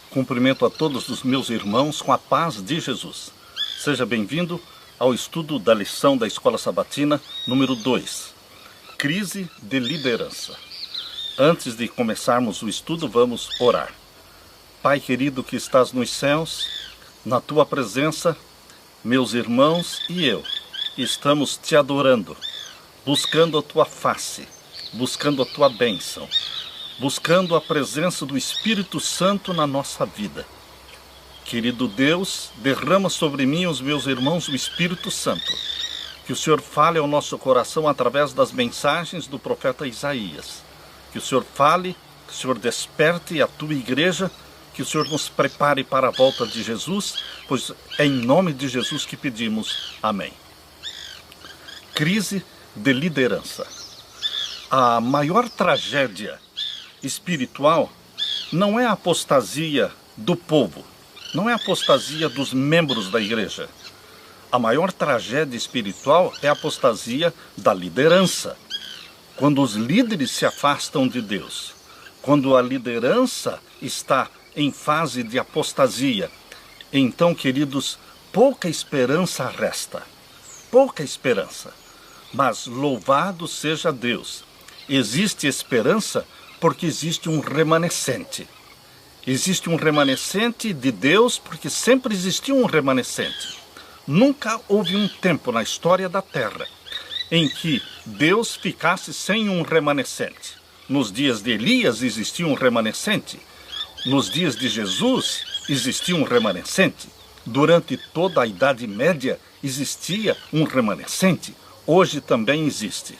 Cumprimento a todos os meus irmãos com a paz de Jesus. Seja bem-vindo ao estudo da lição da Escola Sabatina número 2, Crise de Liderança. Antes de começarmos o estudo, vamos orar. Pai querido que estás nos céus, na tua presença, meus irmãos e eu estamos te adorando, buscando a tua face, buscando a tua bênção, buscando a presença do Espírito Santo na nossa vida. Querido Deus, derrama sobre mim e os meus irmãos o Espírito Santo. Que o Senhor fale ao nosso coração através das mensagens do profeta Isaías. Que o Senhor fale, que o Senhor desperte a tua igreja, que o Senhor nos prepare para a volta de Jesus, pois é em nome de Jesus que pedimos. Amém. Crise de liderança. A maior tragédia espiritual não é a apostasia do povo, não é a apostasia dos membros da igreja. A maior tragédia espiritual é a apostasia da liderança. Quando os líderes se afastam de Deus, quando a liderança está em fase de apostasia, então, queridos, pouca esperança resta. Pouca esperança. Mas louvado seja Deus. Existe esperança porque existe um remanescente. Existe um remanescente de Deus porque sempre existiu um remanescente. Nunca houve um tempo na história da Terra em que Deus ficasse sem um remanescente. Nos dias de Elias existia um remanescente. Nos dias de Jesus existia um remanescente. Durante toda a Idade Média existia um remanescente. Hoje também existe.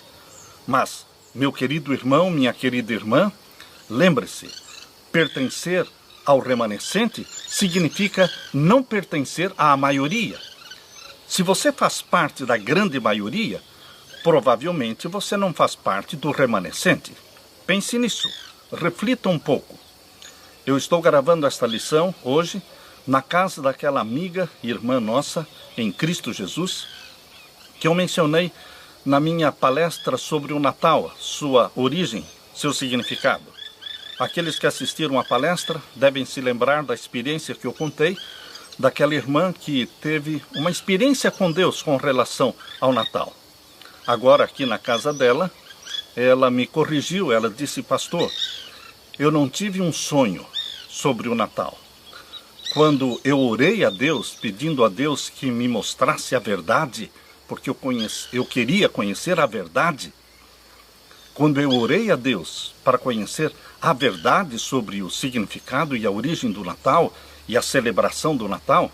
Mas, meu querido irmão, minha querida irmã, lembre-se, pertencer ao remanescente significa não pertencer à maioria. Se você faz parte da grande maioria, provavelmente você não faz parte do remanescente. Pense nisso, reflita um pouco. Eu estou gravando esta lição hoje na casa daquela amiga e irmã nossa em Cristo Jesus, que eu mencionei na minha palestra sobre o Natal, sua origem, seu significado. Aqueles que assistiram à palestra devem se lembrar da experiência que eu contei, daquela irmã que teve uma experiência com Deus com relação ao Natal. Agora, aqui na casa dela, ela me corrigiu, ela disse: pastor, eu não tive um sonho sobre o Natal. Quando eu orei a Deus, pedindo a Deus que me mostrasse a verdade, porque eu queria conhecer a verdade. Quando eu orei a Deus para conhecer a verdade sobre o significado e a origem do Natal e a celebração do Natal,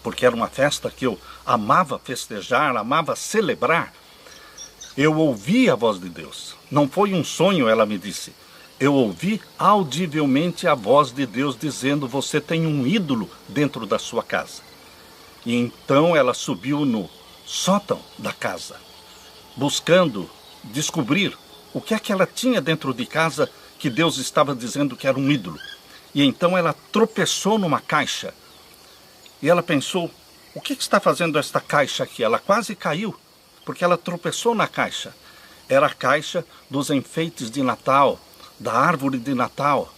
porque era uma festa que eu amava festejar, amava celebrar, eu ouvi a voz de Deus. Não foi um sonho, ela me disse. Eu ouvi audivelmente a voz de Deus dizendo: você tem um ídolo dentro da sua casa. E então ela subiu no sótão da casa, buscando descobrir o que é que ela tinha dentro de casa que Deus estava dizendo que era um ídolo. E então ela tropeçou numa caixa. E ela pensou: o que está fazendo esta caixa aqui? Ela quase caiu, porque ela tropeçou na caixa. Era a caixa dos enfeites de Natal, da árvore de Natal.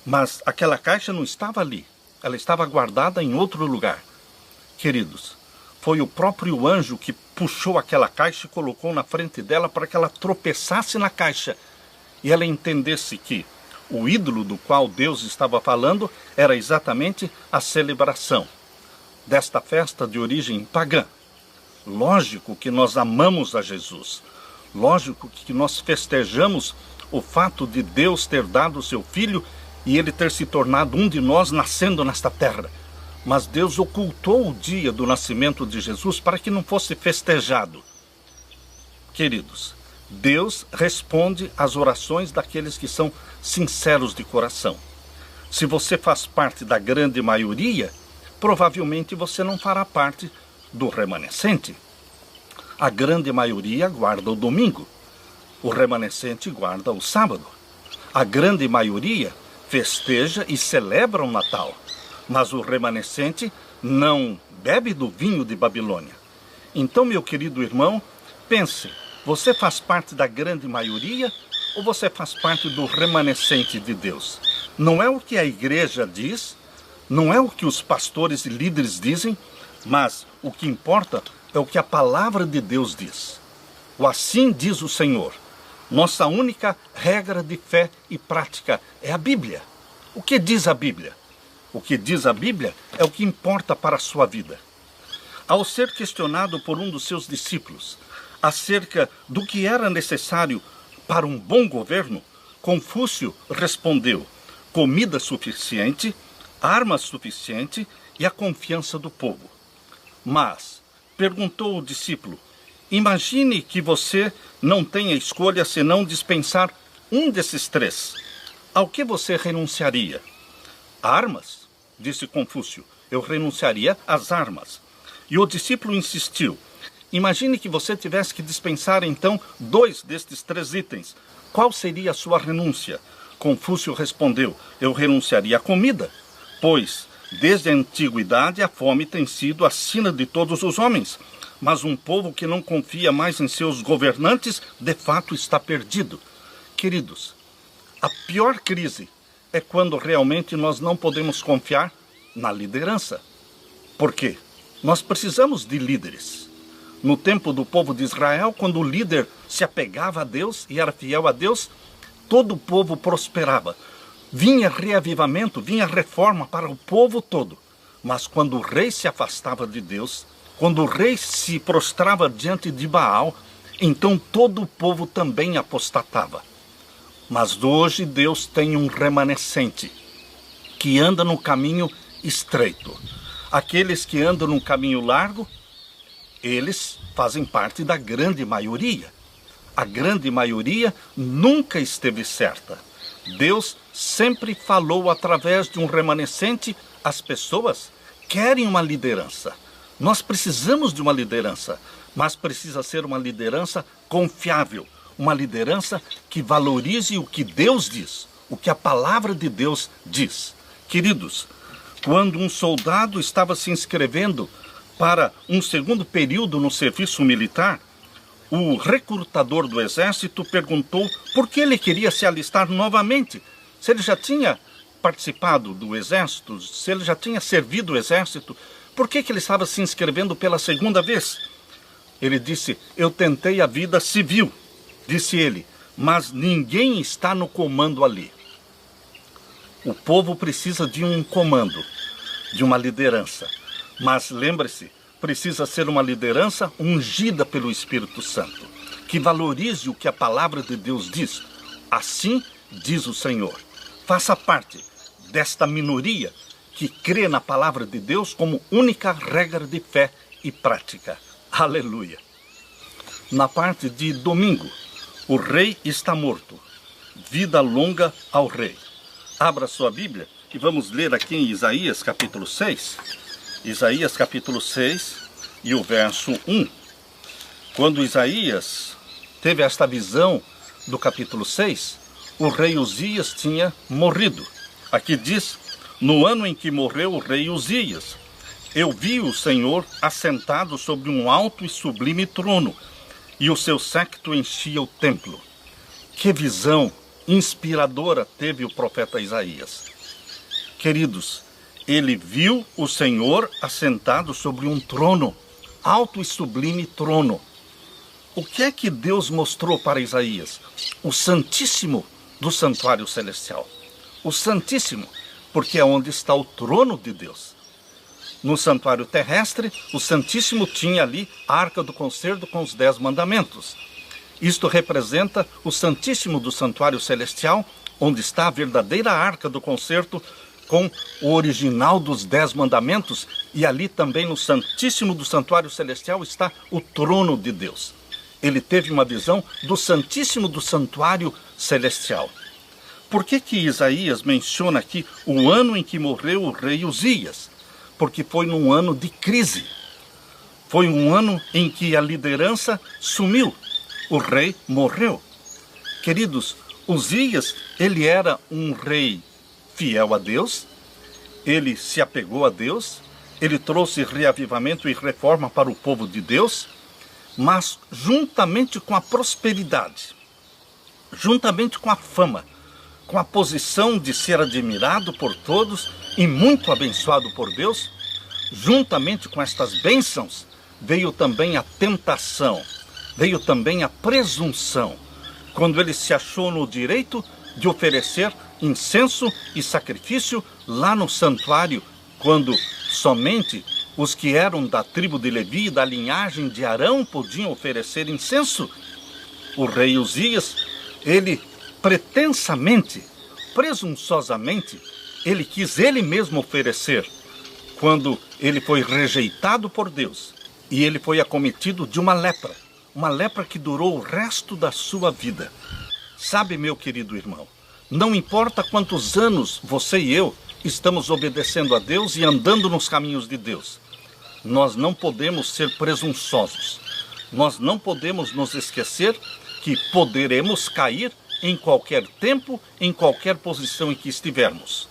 Mas aquela caixa não estava ali. Ela estava guardada em outro lugar. Queridos, foi o próprio anjo que puxou aquela caixa e colocou na frente dela para que ela tropeçasse na caixa e ela entendesse que o ídolo do qual Deus estava falando era exatamente a celebração desta festa de origem pagã. Lógico que nós amamos a Jesus. Lógico que nós festejamos o fato de Deus ter dado o seu Filho e ele ter se tornado um de nós nascendo nesta terra. Mas Deus ocultou o dia do nascimento de Jesus para que não fosse festejado. Queridos, Deus responde às orações daqueles que são sinceros de coração. Se você faz parte da grande maioria, provavelmente você não fará parte do remanescente. A grande maioria guarda o domingo. O remanescente guarda o sábado. A grande maioria festeja e celebra o Natal. Mas o remanescente não bebe do vinho de Babilônia. Então, meu querido irmão, pense, você faz parte da grande maioria ou você faz parte do remanescente de Deus? Não é o que a igreja diz, não é o que os pastores e líderes dizem, mas o que importa é o que a palavra de Deus diz. O assim diz o Senhor. Nossa única regra de fé e prática é a Bíblia. O que diz a Bíblia? O que diz a Bíblia é o que importa para a sua vida. Ao ser questionado por um dos seus discípulos acerca do que era necessário para um bom governo, Confúcio respondeu: comida suficiente, arma suficiente e a confiança do povo. Mas, perguntou o discípulo, imagine que você não tenha escolha senão dispensar um desses três. Ao que você renunciaria? Armas? Disse Confúcio. Eu renunciaria às armas. E o discípulo insistiu. Imagine que você tivesse que dispensar então 2 destes 3 itens. Qual seria a sua renúncia? Confúcio respondeu, eu renunciaria à comida, pois desde a antiguidade a fome tem sido a sina de todos os homens. Mas um povo que não confia mais em seus governantes, de fato está perdido. Queridos, a pior crise é quando realmente nós não podemos confiar na liderança. Por quê? Nós precisamos de líderes. No tempo do povo de Israel, quando o líder se apegava a Deus e era fiel a Deus, todo o povo prosperava. Vinha reavivamento, vinha reforma para o povo todo. Mas quando o rei se afastava de Deus, quando o rei se prostrava diante de Baal, então todo o povo também apostatava. Mas hoje Deus tem um remanescente que anda no caminho estreito. Aqueles que andam no caminho largo, eles fazem parte da grande maioria. A grande maioria nunca esteve certa. Deus sempre falou através de um remanescente. As pessoas querem uma liderança. Nós precisamos de uma liderança, mas precisa ser uma liderança confiável, uma liderança que valorize o que Deus diz, o que a palavra de Deus diz. Queridos, quando um soldado estava se inscrevendo para um segundo período no serviço militar, o recrutador do exército perguntou por que ele queria se alistar novamente. Se ele já tinha participado do exército, se ele já tinha servido o exército, por que ele estava se inscrevendo pela segunda vez? Ele disse, eu tentei a vida civil, disse ele, mas ninguém está no comando ali. O povo precisa de um comando, de uma liderança. Mas lembre-se, precisa ser uma liderança ungida pelo Espírito Santo, que valorize o que a palavra de Deus diz. Assim diz o Senhor. Faça parte desta minoria que crê na palavra de Deus como única regra de fé e prática. Aleluia! Na parte de domingo, o rei está morto. Vida longa ao rei. Abra sua Bíblia e vamos ler aqui em Isaías capítulo 6. Isaías capítulo 6 e o verso 1. Quando Isaías teve esta visão do capítulo 6, o rei Uzias tinha morrido. Aqui diz, no ano em que morreu o rei Uzias, eu vi o Senhor assentado sobre um alto e sublime trono, e o seu séquito enchia o templo. Que visão inspiradora teve o profeta Isaías. Queridos, ele viu o Senhor assentado sobre um trono, alto e sublime trono. O que é que Deus mostrou para Isaías? O Santíssimo do santuário celestial. O Santíssimo, porque é onde está o trono de Deus. No santuário terrestre, o Santíssimo tinha ali a Arca do Concerto com os 10 mandamentos. Isto representa o Santíssimo do santuário celestial, onde está a verdadeira Arca do Concerto com o original dos 10 mandamentos, e ali também no Santíssimo do santuário celestial está o trono de Deus. Ele teve uma visão do Santíssimo do santuário celestial. Por que Isaías menciona aqui o ano em que morreu o rei Uzias? Porque foi num ano de crise. Foi um ano em que a liderança sumiu. O rei morreu. Queridos, Uzias, ele era um rei fiel a Deus, ele se apegou a Deus, ele trouxe reavivamento e reforma para o povo de Deus, mas juntamente com a prosperidade, juntamente com a fama, com a posição de ser admirado por todos e muito abençoado por Deus, juntamente com estas bênçãos, veio também a tentação, veio também a presunção, quando ele se achou no direito de oferecer incenso e sacrifício lá no santuário, quando somente os que eram da tribo de Levi, da linhagem de Arão, podiam oferecer incenso. O rei Uzias, ele pretensamente, presunçosamente, ele quis ele mesmo oferecer, quando ele foi rejeitado por Deus e ele foi acometido de uma lepra que durou o resto da sua vida. Sabe, meu querido irmão, não importa quantos anos você e eu estamos obedecendo a Deus e andando nos caminhos de Deus, nós não podemos ser presunçosos. Nós não podemos nos esquecer que poderemos cair em qualquer tempo, em qualquer posição em que estivermos.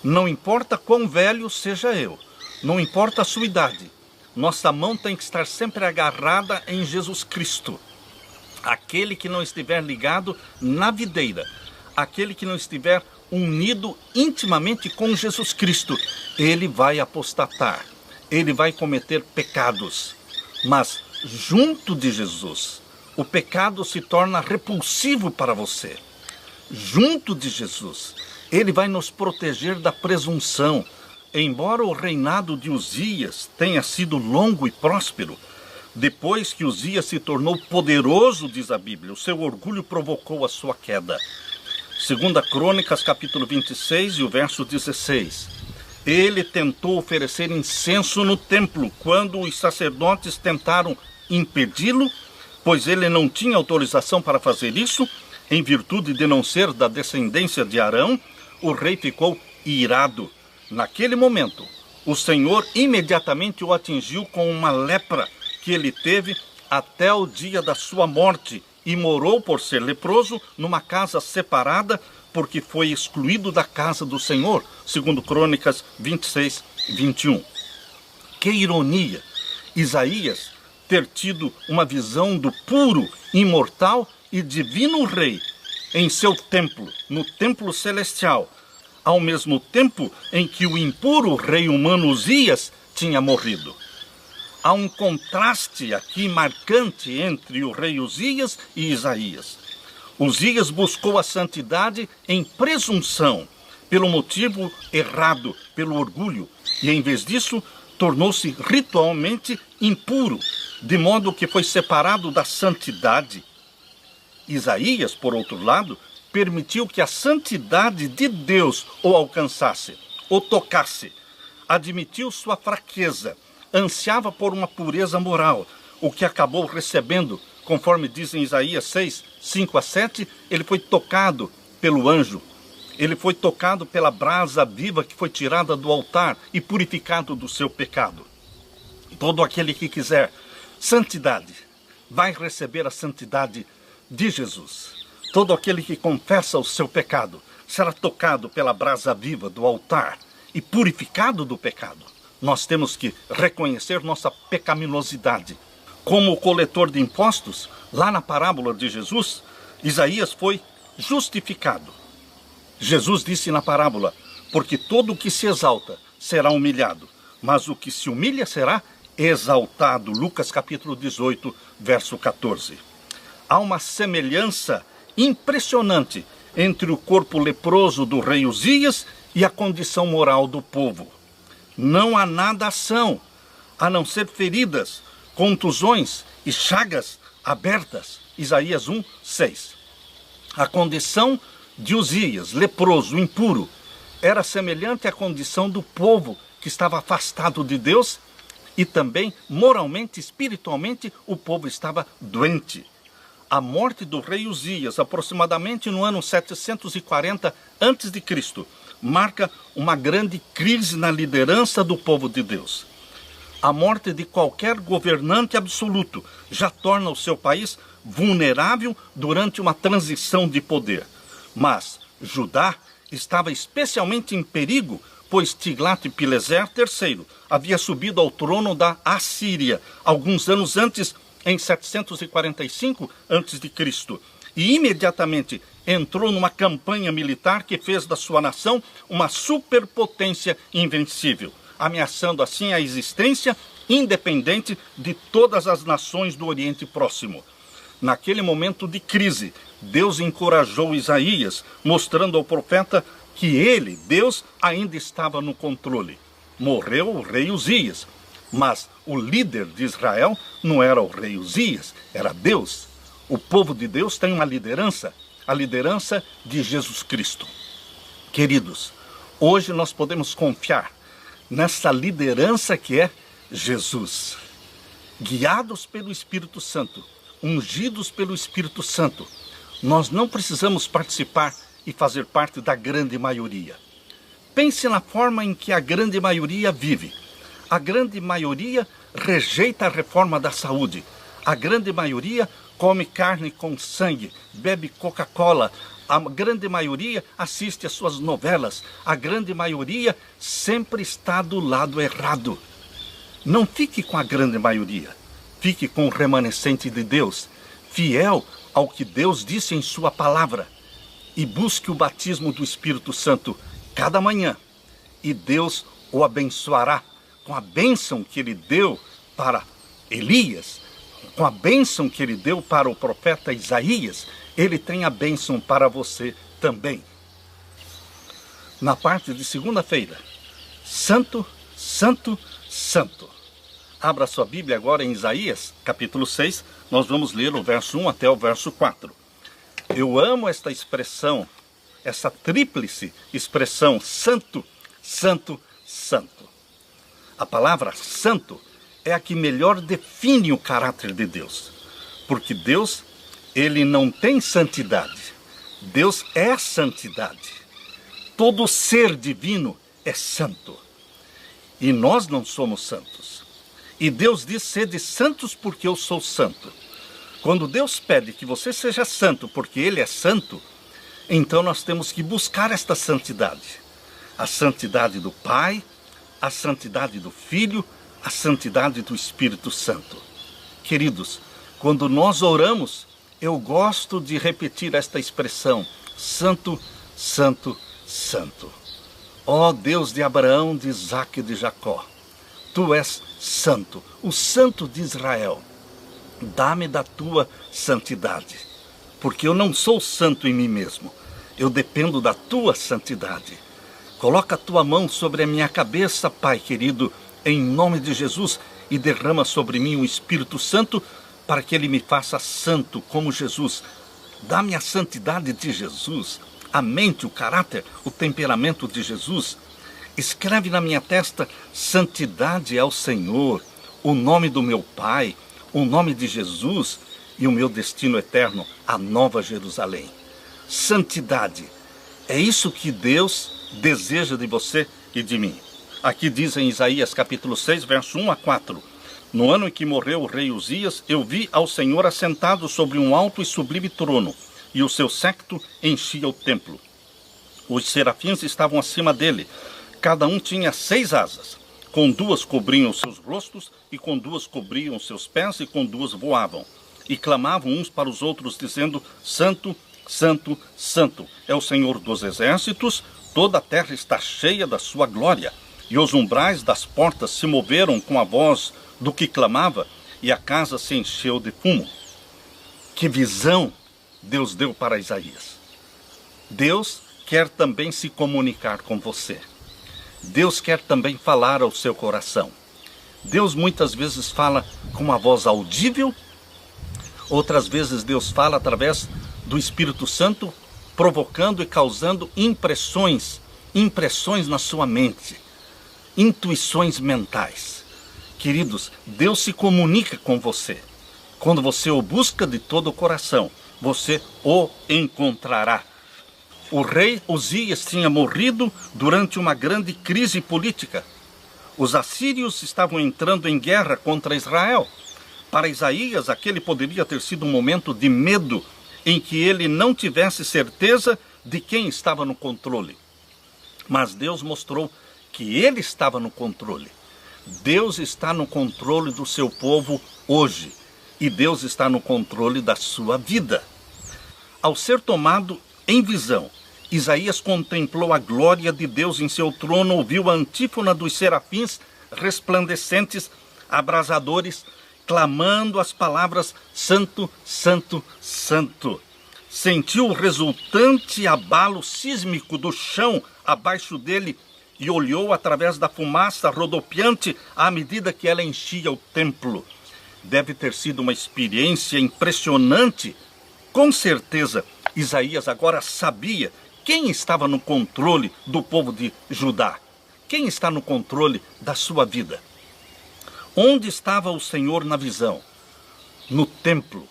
Não importa quão velho seja eu, não importa a sua idade, nossa mão tem que estar sempre agarrada em Jesus Cristo. Aquele que não estiver ligado na videira, aquele que não estiver unido intimamente com Jesus Cristo, ele vai apostatar, ele vai cometer pecados. Mas junto de Jesus, o pecado se torna repulsivo para você. Junto de Jesus, ele vai nos proteger da presunção. Embora o reinado de Uzias tenha sido longo e próspero, depois que Uzias se tornou poderoso, diz a Bíblia, o seu orgulho provocou a sua queda. 2 Crônicas, capítulo 26 e o verso 16. Ele tentou oferecer incenso no templo, quando os sacerdotes tentaram impedi-lo, pois ele não tinha autorização para fazer isso, em virtude de não ser da descendência de Arão. O rei ficou irado. Naquele momento, o Senhor imediatamente o atingiu com uma lepra que ele teve até o dia da sua morte, e morou, por ser leproso, numa casa separada, porque foi excluído da casa do Senhor, segundo Crônicas 26, 21. Que ironia! Isaías ter tido uma visão do puro, imortal e divino rei em seu templo, no templo celestial, ao mesmo tempo em que o impuro rei humano Uzias tinha morrido. Há um contraste aqui marcante entre o rei Uzias e Isaías. Uzias buscou a santidade em presunção, pelo motivo errado, pelo orgulho, e em vez disso, tornou-se ritualmente impuro, de modo que foi separado da santidade. Isaías, por outro lado, permitiu que a santidade de Deus o alcançasse, o tocasse, admitiu sua fraqueza, ansiava por uma pureza moral, o que acabou recebendo, conforme diz em Isaías 6, 5 a 7, ele foi tocado pelo anjo, ele foi tocado pela brasa viva que foi tirada do altar e purificado do seu pecado. Todo aquele que quiser santidade vai receber a santidade de Jesus. Todo aquele que confessa o seu pecado será tocado pela brasa viva do altar e purificado do pecado. Nós temos que reconhecer nossa pecaminosidade. Como o coletor de impostos, lá na parábola de Jesus, Isaías foi justificado. Jesus disse na parábola: porque todo o que se exalta será humilhado, mas o que se humilha será exaltado. Lucas capítulo 18, verso 14. Há uma semelhança impressionante entre o corpo leproso do rei Uzias e a condição moral do povo. Não há nada ação, a não ser feridas, contusões e chagas abertas. Isaías 1, 6. A condição de Uzias, leproso, impuro, era semelhante à condição do povo que estava afastado de Deus, e também moralmente, espiritualmente, o povo estava doente. A morte do rei Uzias, aproximadamente no ano 740 a.C., marca uma grande crise na liderança do povo de Deus. A morte de qualquer governante absoluto já torna o seu país vulnerável durante uma transição de poder. Mas Judá estava especialmente em perigo, pois Tiglat-Pileser III havia subido ao trono da Assíria alguns anos antes, em 745 a.C., e imediatamente entrou numa campanha militar que fez da sua nação uma superpotência invencível, ameaçando assim a existência independente de todas as nações do Oriente Próximo. Naquele momento de crise, Deus encorajou Isaías, mostrando ao profeta que ele, Deus, ainda estava no controle. Morreu o rei Uzias, mas o líder de Israel não era o rei Uzias, era Deus. O povo de Deus tem uma liderança, a liderança de Jesus Cristo. Queridos, hoje nós podemos confiar nessa liderança que é Jesus. Guiados pelo Espírito Santo, ungidos pelo Espírito Santo, nós não precisamos participar e fazer parte da grande maioria. Pense na forma em que a grande maioria vive. A grande maioria rejeita a reforma da saúde. A grande maioria come carne com sangue, bebe Coca-Cola. A grande maioria assiste às suas novelas. A grande maioria sempre está do lado errado. Não fique com a grande maioria. Fique com o remanescente de Deus, fiel ao que Deus disse em sua palavra. E busque o batismo do Espírito Santo cada manhã. E Deus o abençoará com a bênção que ele deu para Elias, com a bênção que ele deu para o profeta Isaías. Ele tem a bênção para você também. Na parte de segunda-feira, Santo, Santo, Santo. Abra sua Bíblia agora em Isaías, capítulo 6. Nós vamos ler o verso 1 até o verso 4. Eu amo esta expressão, essa tríplice expressão, santo, santo, santo. A palavra santo é a que melhor define o caráter de Deus. Porque Deus, ele não tem santidade. Deus é santidade. Todo ser divino é santo. E nós não somos santos. E Deus diz, sede santos porque eu sou santo. Quando Deus pede que você seja santo porque Ele é santo, então nós temos que buscar esta santidade. A santidade do Pai, a santidade do Filho, a santidade do Espírito Santo. Queridos, quando nós oramos, eu gosto de repetir esta expressão, santo, santo, santo. Ó Deus de Abraão, de Isaque e de Jacó, Tu és santo, o santo de Israel. Dá-me da tua santidade, porque eu não sou santo em mim mesmo. Eu dependo da tua santidade. Coloca a tua mão sobre a minha cabeça, Pai querido, em nome de Jesus, e derrama sobre mim o Espírito Santo, para que ele me faça santo como Jesus. Dá-me a santidade de Jesus, a mente, o caráter, o temperamento de Jesus. Escreve na minha testa, santidade ao Senhor, o nome do meu Pai, o nome de Jesus e o meu destino eterno, a Nova Jerusalém. Santidade, é isso que Deus deseja de você e de mim. Aqui diz em Isaías capítulo 6, verso 1 a 4. No ano em que morreu o rei Uzias, eu vi ao Senhor assentado sobre um alto e sublime trono, e o seu séquito enchia o templo. Os serafins estavam acima dele. Cada um tinha 6 asas. Com 2 cobriam os seus rostos, e com 2 cobriam os seus pés, e com 2 voavam. E clamavam uns para os outros, dizendo, Santo, Santo, Santo é o Senhor dos exércitos, toda a terra está cheia da sua glória. E os umbrais das portas se moveram com a voz do que clamava, e a casa se encheu de fumo. Que visão Deus deu para Isaías. Deus quer também se comunicar com você. Deus quer também falar ao seu coração. Deus muitas vezes fala com uma voz audível, outras vezes Deus fala através do Espírito Santo, provocando e causando impressões na sua mente, intuições mentais. Queridos, Deus se comunica com você. Quando você o busca de todo o coração, você o encontrará. O rei Uzias tinha morrido durante uma grande crise política. Os assírios estavam entrando em guerra contra Israel. Para Isaías, aquele poderia ter sido um momento de medo, em que ele não tivesse certeza de quem estava no controle. Mas Deus mostrou que ele estava no controle. Deus está no controle do seu povo hoje. E Deus está no controle da sua vida. Ao ser tomado em visão, Isaías contemplou a glória de Deus em seu trono, ouviu a antífona dos serafins resplandecentes, abrasadores, clamando as palavras Santo, Santo, Santo. Sentiu o resultante abalo sísmico do chão abaixo dele e olhou através da fumaça rodopiante à medida que ela enchia o templo. Deve ter sido uma experiência impressionante. Com certeza, Isaías agora sabia quem estava no controle do povo de Judá. Quem está no controle da sua vida? Onde estava o Senhor na visão? No templo.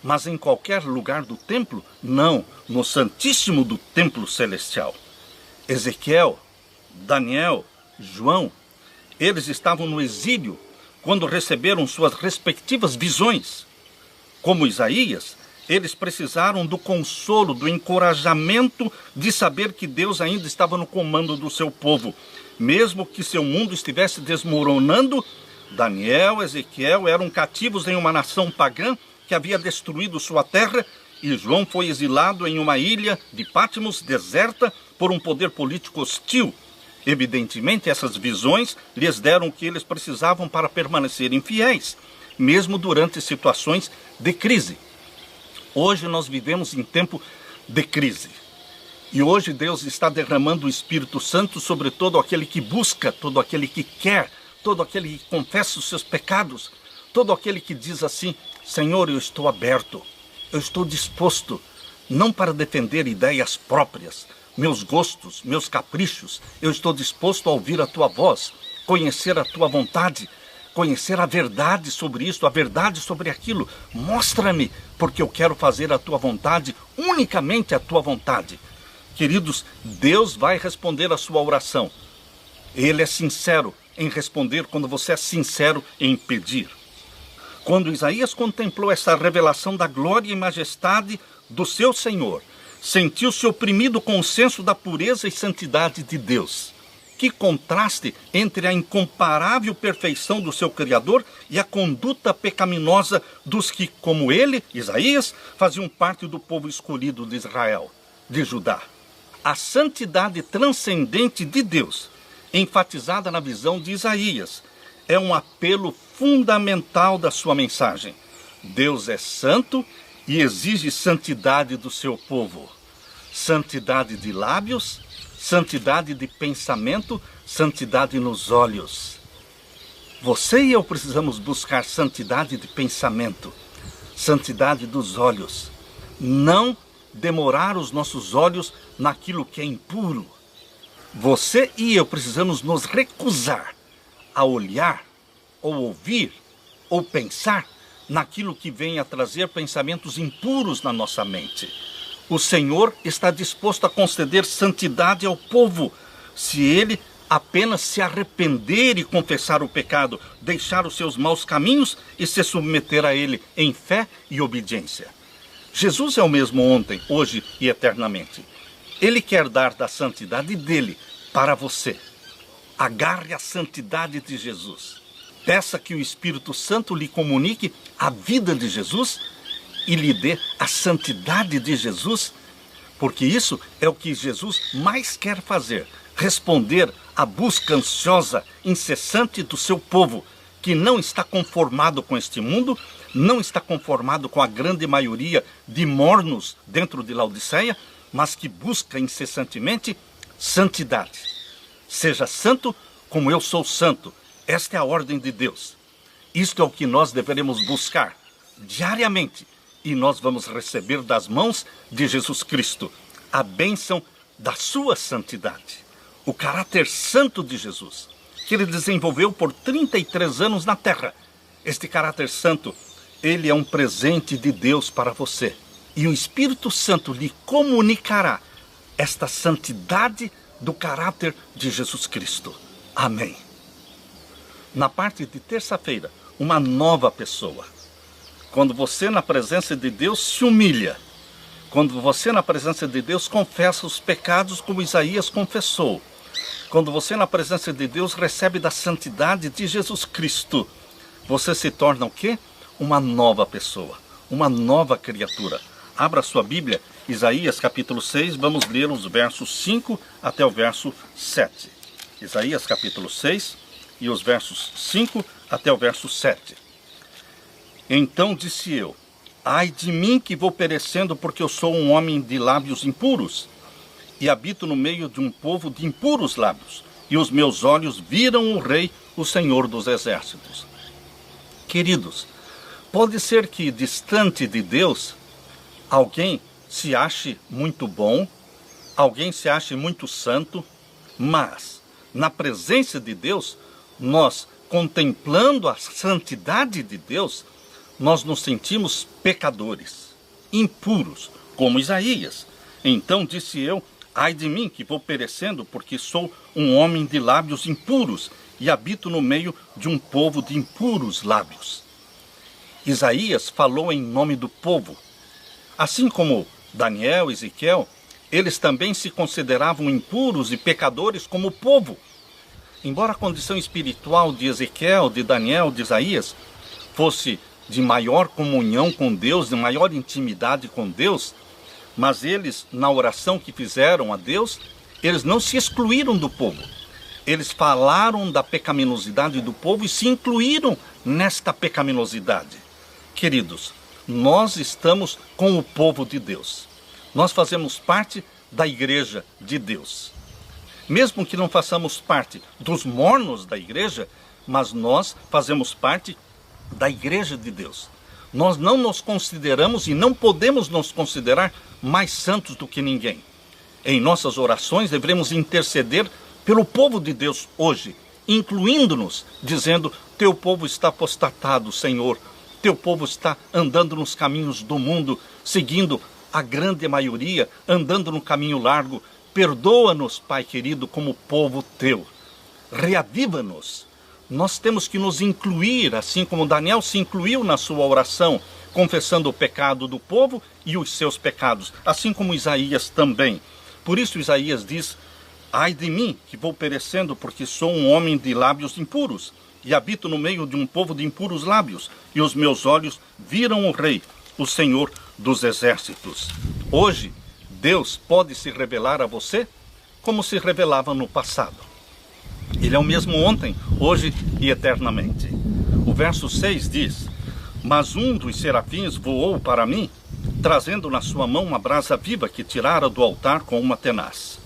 Mas em qualquer lugar do templo? Não, no Santíssimo do templo celestial. Ezequiel, Daniel, João, eles estavam no exílio quando receberam suas respectivas visões. Como Isaías, eles precisaram do consolo, do encorajamento de saber que Deus ainda estava no comando do seu povo. Mesmo que seu mundo estivesse desmoronando, Daniel, Ezequiel eram cativos em uma nação pagã que havia destruído sua terra, e João foi exilado em uma ilha de Patmos deserta por um poder político hostil. Evidentemente, essas visões lhes deram o que eles precisavam para permanecerem fiéis, mesmo durante situações de crise. Hoje nós vivemos em tempo de crise. E hoje Deus está derramando o Espírito Santo sobre todo aquele que busca, todo aquele que quer, todo aquele que confessa os seus pecados, todo aquele que diz assim: Senhor, eu estou aberto, eu estou disposto, não para defender ideias próprias, meus gostos, meus caprichos, eu estou disposto a ouvir a tua voz, conhecer a tua vontade, conhecer a verdade sobre isso, a verdade sobre aquilo. Mostra-me, porque eu quero fazer a tua vontade, unicamente a tua vontade. Queridos, Deus vai responder a sua oração. Ele é sincero em responder quando você é sincero em pedir. Quando Isaías contemplou essa revelação da glória e majestade do seu Senhor, sentiu-se oprimido com o senso da pureza e santidade de Deus. Que contraste entre a incomparável perfeição do seu Criador e a conduta pecaminosa dos que, como ele, Isaías, faziam parte do povo escolhido de Israel, de Judá. A santidade transcendente de Deus, enfatizada na visão de Isaías, é um apelo fundamental da sua mensagem. Deus é santo e exige santidade do seu povo. Santidade de lábios, santidade de pensamento, santidade nos olhos. Você e eu precisamos buscar santidade de pensamento, santidade dos olhos. Não demorar os nossos olhos naquilo que é impuro. Você e eu precisamos nos recusar a olhar, ou ouvir, ou pensar naquilo que vem a trazer pensamentos impuros na nossa mente. O Senhor está disposto a conceder santidade ao povo, se ele apenas se arrepender e confessar o pecado, deixar os seus maus caminhos e se submeter a ele em fé e obediência. Jesus é o mesmo ontem, hoje e eternamente. Ele quer dar da santidade dele para você. Agarre a santidade de Jesus. Peça que o Espírito Santo lhe comunique a vida de Jesus e lhe dê a santidade de Jesus, porque isso é o que Jesus mais quer fazer, responder à busca ansiosa, incessante do seu povo, que não está conformado com este mundo, não está conformado com a grande maioria de mornos dentro de Laodiceia, mas que busca incessantemente santidade. Seja santo como eu sou santo. Esta é a ordem de Deus. Isto é o que nós deveremos buscar diariamente. E nós vamos receber das mãos de Jesus Cristo a bênção da sua santidade. O caráter santo de Jesus, que ele desenvolveu por 33 anos na terra. Este caráter santo, ele é um presente de Deus para você. E o Espírito Santo lhe comunicará esta santidade do caráter de Jesus Cristo. Amém. Na parte de terça-feira, uma nova pessoa. Quando você na presença de Deus se humilha, quando você na presença de Deus confessa os pecados como Isaías confessou, quando você na presença de Deus recebe da santidade de Jesus Cristo, você se torna o quê? Uma nova pessoa, uma nova criatura. Abra sua Bíblia, Isaías capítulo 6, vamos ler os versos 5 até o verso 7. Isaías capítulo 6 e os versos 5 até o verso 7. Então disse eu: ai de mim que vou perecendo, porque eu sou um homem de lábios impuros, e habito no meio de um povo de impuros lábios, e os meus olhos viram o Rei, o Senhor dos Exércitos. Queridos, pode ser que distante de Deus, alguém se ache muito bom, alguém se ache muito santo, mas na presença de Deus, nós contemplando a santidade de Deus, nós nos sentimos pecadores, impuros, como Isaías. Então disse eu: ai de mim que vou perecendo, porque sou um homem de lábios impuros, e habito no meio de um povo de impuros lábios. Isaías falou em nome do povo. Assim como Daniel e Ezequiel, eles também se consideravam impuros e pecadores como povo. Embora a condição espiritual de Ezequiel, de Daniel, de Isaías fosse de maior comunhão com Deus, de maior intimidade com Deus, mas eles, na oração que fizeram a Deus, eles não se excluíram do povo. Eles falaram da pecaminosidade do povo e se incluíram nesta pecaminosidade. Queridos, nós estamos com o povo de Deus. Nós fazemos parte da igreja de Deus. Mesmo que não façamos parte dos mornos da igreja, mas nós fazemos parte da igreja de Deus. Nós não nos consideramos e não podemos nos considerar mais santos do que ninguém. Em nossas orações devemos interceder pelo povo de Deus hoje, incluindo-nos, dizendo: teu povo está apostatado, Senhor. Teu povo está andando nos caminhos do mundo, seguindo a grande maioria, andando no caminho largo. Perdoa-nos, Pai querido, como povo teu. Reaviva-nos. Nós temos que nos incluir, assim como Daniel se incluiu na sua oração, confessando o pecado do povo e os seus pecados, assim como Isaías também. Por isso Isaías diz: ai de mim, que vou perecendo, porque sou um homem de lábios impuros, e habito no meio de um povo de impuros lábios, e os meus olhos viram o Rei, o Senhor dos Exércitos. Hoje, Deus pode se revelar a você como se revelava no passado. Ele é o mesmo ontem, hoje e eternamente. O verso 6 diz: mas um dos serafins voou para mim, trazendo na sua mão uma brasa viva que tirara do altar com uma tenaz.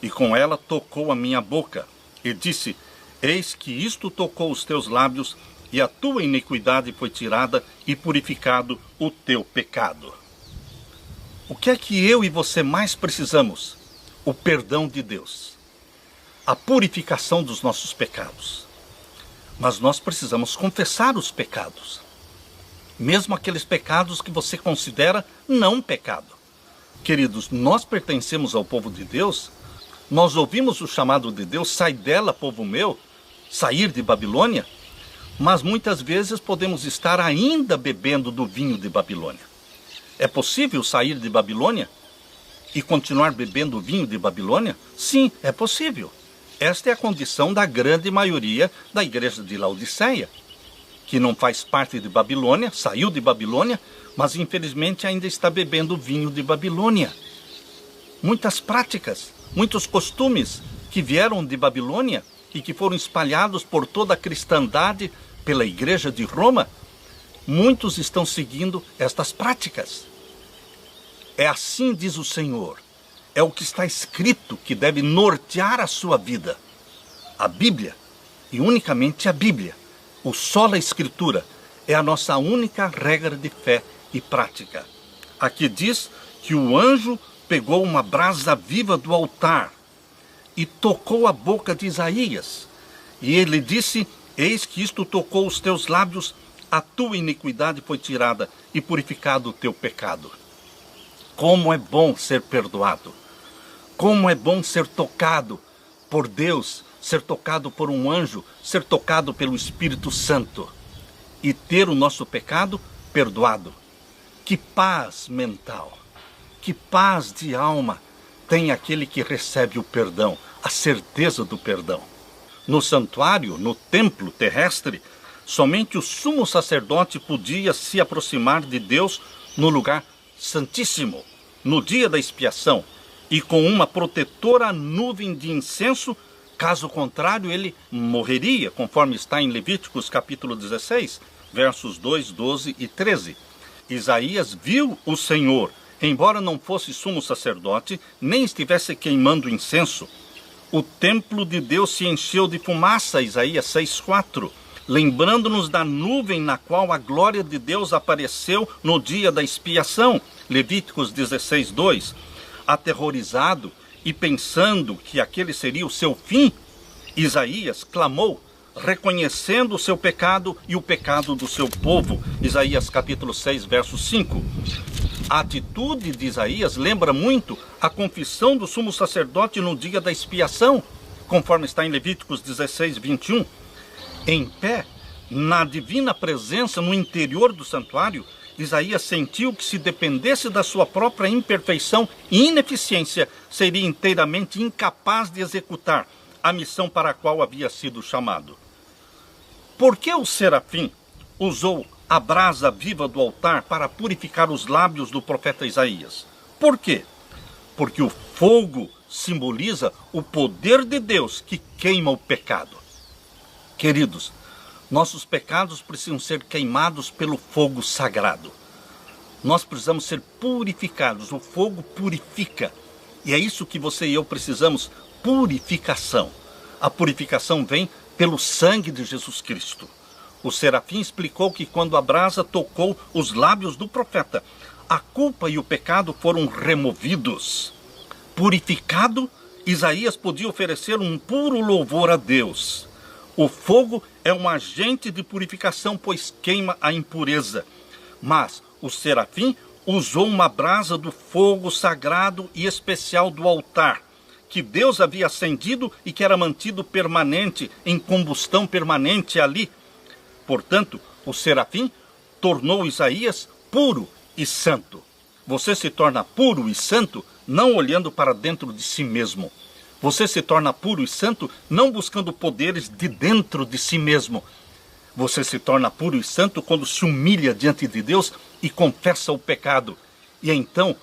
E com ela tocou a minha boca, e disse: eis que isto tocou os teus lábios, e a tua iniquidade foi tirada, e purificado o teu pecado. O que é que eu e você mais precisamos? O perdão de Deus, a purificação dos nossos pecados. Mas nós precisamos confessar os pecados, mesmo aqueles pecados que você considera não pecado. Queridos, nós pertencemos ao povo de Deus. Nós ouvimos o chamado de Deus: sai dela, povo meu, sair de Babilônia. Mas muitas vezes podemos estar ainda bebendo do vinho de Babilônia. É possível sair de Babilônia e continuar bebendo o vinho de Babilônia? Sim, é possível. Esta é a condição da grande maioria da igreja de Laodiceia, que não faz parte de Babilônia, saiu de Babilônia, mas infelizmente ainda está bebendo o vinho de Babilônia. Muitas práticas, muitos costumes que vieram de Babilônia e que foram espalhados por toda a cristandade pela igreja de Roma, muitos estão seguindo estas práticas. É assim diz o Senhor. É o que está escrito que deve nortear a sua vida. A Bíblia, e unicamente a Bíblia, o sola Escritura, é a nossa única regra de fé e prática. Aqui diz que o anjo pegou uma brasa viva do altar e tocou a boca de Isaías. E ele disse: eis que isto tocou os teus lábios, a tua iniquidade foi tirada e purificado o teu pecado. Como é bom ser perdoado. Como é bom ser tocado por Deus, ser tocado por um anjo, ser tocado pelo Espírito Santo e ter o nosso pecado perdoado. Que paz mental, que paz de alma tem aquele que recebe o perdão, a certeza do perdão. No santuário, no templo terrestre, somente o sumo sacerdote podia se aproximar de Deus no lugar santíssimo, no dia da expiação, e com uma protetora nuvem de incenso. Caso contrário, ele morreria, conforme está em Levíticos capítulo 16, versos 2, 12 e 13. Isaías viu o Senhor, embora não fosse sumo sacerdote, nem estivesse queimando incenso. O templo de Deus se encheu de fumaça, Isaías 6,4, lembrando-nos da nuvem na qual a glória de Deus apareceu no dia da expiação, Levíticos 16:2. Aterrorizado e pensando que aquele seria o seu fim, Isaías clamou, reconhecendo o seu pecado e o pecado do seu povo, Isaías capítulo 6, verso 5. A atitude de Isaías lembra muito a confissão do sumo sacerdote no dia da expiação, conforme está em Levíticos 16, 21. Em pé, na divina presença no interior do santuário, Isaías sentiu que, se dependesse da sua própria imperfeição e ineficiência, seria inteiramente incapaz de executar a missão para a qual havia sido chamado. Por que o serafim usou a brasa viva do altar para purificar os lábios do profeta Isaías? Por quê? Porque o fogo simboliza o poder de Deus que queima o pecado. Queridos, nossos pecados precisam ser queimados pelo fogo sagrado. Nós precisamos ser purificados. O fogo purifica. E é isso que você e eu precisamos, purificação. A purificação vem pelo sangue de Jesus Cristo. O serafim explicou que quando a brasa tocou os lábios do profeta, a culpa e o pecado foram removidos. Purificado, Isaías podia oferecer um puro louvor a Deus. O fogo é um agente de purificação, pois queima a impureza. Mas o serafim usou uma brasa do fogo sagrado e especial do altar, que Deus havia acendido e que era mantido permanente, em combustão permanente ali. Portanto, o serafim tornou Isaías puro e santo. Você se torna puro e santo não olhando para dentro de si mesmo. Você se torna puro e santo não buscando poderes de dentro de si mesmo. Você se torna puro e santo quando se humilha diante de Deus e confessa o pecado. E então,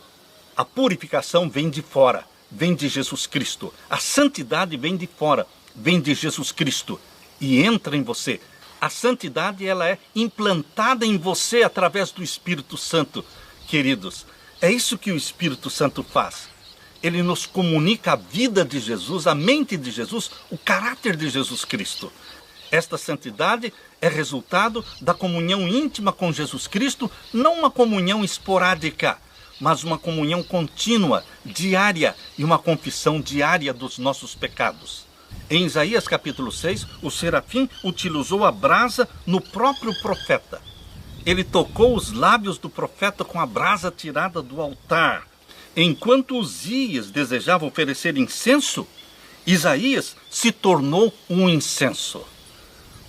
a purificação vem de fora, vem de Jesus Cristo. A santidade vem de fora, vem de Jesus Cristo e entra em você. A santidade, ela é implantada em você através do Espírito Santo. Queridos, é isso que o Espírito Santo faz. Ele nos comunica a vida de Jesus, a mente de Jesus, o caráter de Jesus Cristo. Esta santidade é resultado da comunhão íntima com Jesus Cristo, não uma comunhão esporádica, mas uma comunhão contínua, diária, e uma confissão diária dos nossos pecados. Em Isaías capítulo 6, o serafim utilizou a brasa no próprio profeta. Ele tocou os lábios do profeta com a brasa tirada do altar. Enquanto Uzias desejava oferecer incenso, Isaías se tornou um incenso.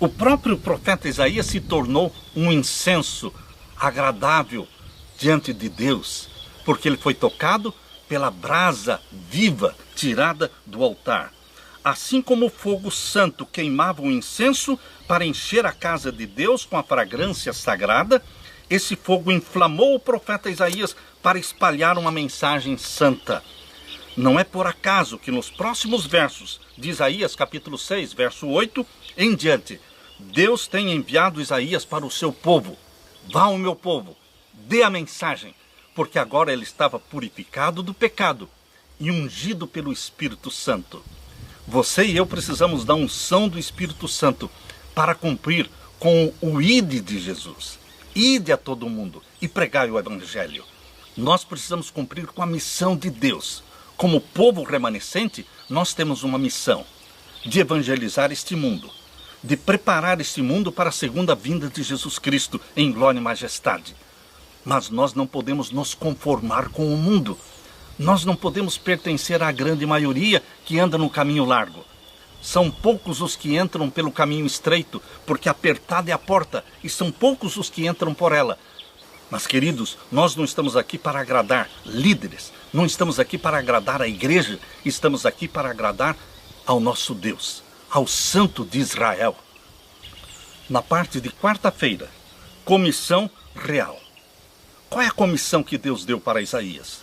O próprio profeta Isaías se tornou um incenso agradável diante de Deus, porque ele foi tocado pela brasa viva tirada do altar. Assim como o fogo santo queimava o incenso para encher a casa de Deus com a fragrância sagrada, esse fogo inflamou o profeta Isaías para espalhar uma mensagem santa. Não é por acaso que nos próximos versos de Isaías capítulo 6, verso 8 em diante, Deus tem enviado Isaías para o seu povo. Vá ao meu povo, dê a mensagem, porque agora ele estava purificado do pecado e ungido pelo Espírito Santo. Você e eu precisamos da unção do Espírito Santo para cumprir com o ide de Jesus. Ide a todo mundo e pregai o Evangelho. Nós precisamos cumprir com a missão de Deus. Como povo remanescente, nós temos uma missão de evangelizar este mundo, de preparar este mundo para a segunda vinda de Jesus Cristo em glória e majestade. Mas nós não podemos nos conformar com o mundo. Nós não podemos pertencer à grande maioria que anda no caminho largo. São poucos os que entram pelo caminho estreito, porque apertada é a porta, e são poucos os que entram por ela. Mas, queridos, nós não estamos aqui para agradar líderes, não estamos aqui para agradar a igreja, estamos aqui para agradar ao nosso Deus, ao Santo de Israel. Na parte de quarta-feira, comissão real. Qual é a comissão que Deus deu para Isaías?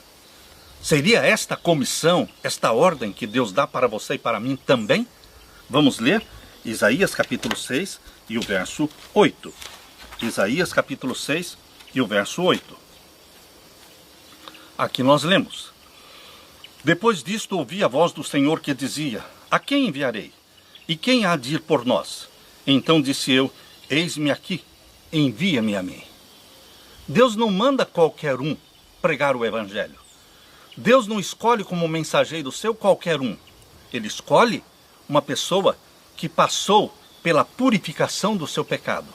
Seria esta comissão, esta ordem que Deus dá para você e para mim também? Vamos ler Isaías capítulo 6 e o verso 8. Isaías capítulo 6 e o verso 8. Aqui nós lemos: Depois disto ouvi a voz do Senhor que dizia: A quem enviarei? E quem há de ir por nós? Então disse eu: Eis-me aqui, envia-me a mim. Deus não manda qualquer um pregar o evangelho. Deus não escolhe como mensageiro seu qualquer um. Ele escolhe uma pessoa que passou pela purificação do seu pecado.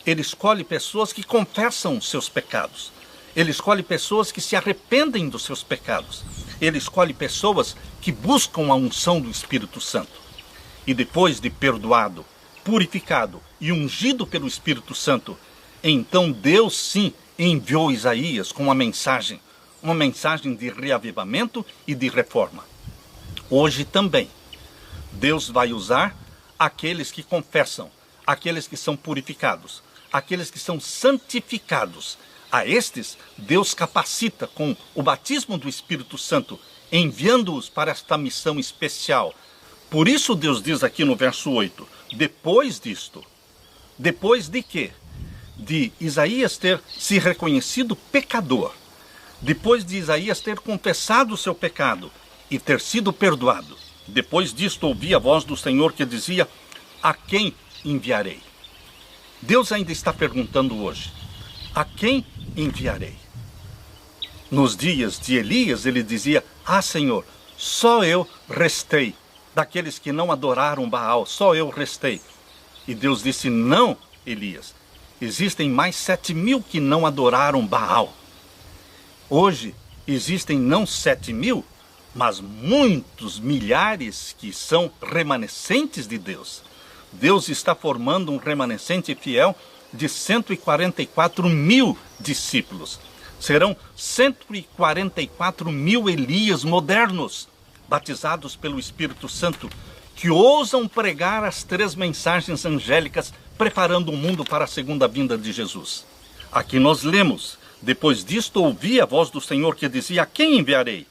Ele escolhe pessoas que confessam os seus pecados. Ele escolhe pessoas que se arrependem dos seus pecados. Ele escolhe pessoas que buscam a unção do Espírito Santo. E depois de perdoado, purificado e ungido pelo Espírito Santo, então Deus sim enviou Isaías com uma mensagem de reavivamento e de reforma. Hoje também, Deus vai usar aqueles que confessam, aqueles que são purificados, aqueles que são santificados. A estes, Deus capacita com o batismo do Espírito Santo, enviando-os para esta missão especial. Por isso Deus diz aqui no verso 8, depois disto, depois de quê? De Isaías ter se reconhecido pecador, depois de Isaías ter confessado o seu pecado e ter sido perdoado, depois disto ouvi a voz do Senhor que dizia: A quem enviarei? Deus ainda está perguntando hoje: A quem enviarei? Nos dias de Elias ele dizia: Ah, Senhor, só eu restei, daqueles que não adoraram Baal, só eu restei. E Deus disse: Não, Elias, existem mais 7.000 que não adoraram Baal. Hoje existem não 7.000, mas muitos milhares que são remanescentes de Deus. Deus está formando um remanescente fiel de 144.000 discípulos. Serão 144.000 Elias modernos, batizados pelo Espírito Santo, que ousam pregar as 3 mensagens angélicas, preparando o mundo para a segunda vinda de Jesus. Aqui nós lemos: Depois disto ouvi a voz do Senhor que dizia: A quem enviarei?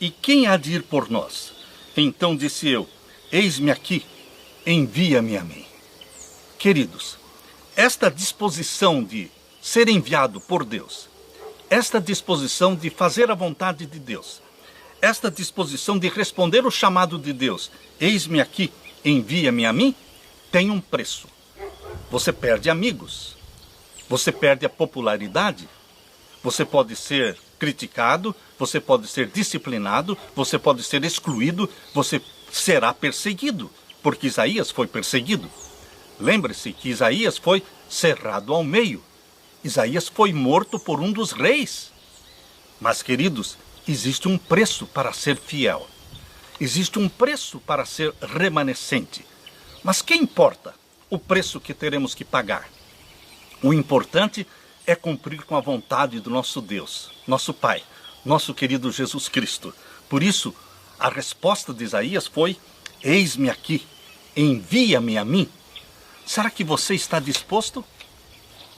E quem há de ir por nós? Então disse eu: Eis-me aqui, envia-me a mim. Queridos, esta disposição de ser enviado por Deus, esta disposição de fazer a vontade de Deus, esta disposição de responder o chamado de Deus, eis-me aqui, envia-me a mim, tem um preço. Você perde amigos, você perde a popularidade, você pode ser criticado, você pode ser disciplinado, você pode ser excluído, você será perseguido, porque Isaías foi perseguido. Lembre-se que Isaías foi cerrado ao meio. Isaías foi morto por um dos reis. Mas, queridos, existe um preço para ser fiel. Existe um preço para ser remanescente. Mas que importa o preço que teremos que pagar? O importante é cumprir com a vontade do nosso Deus, nosso Pai, nosso querido Jesus Cristo. Por isso, a resposta de Isaías foi: Eis-me aqui, envia-me a mim. Será que você está disposto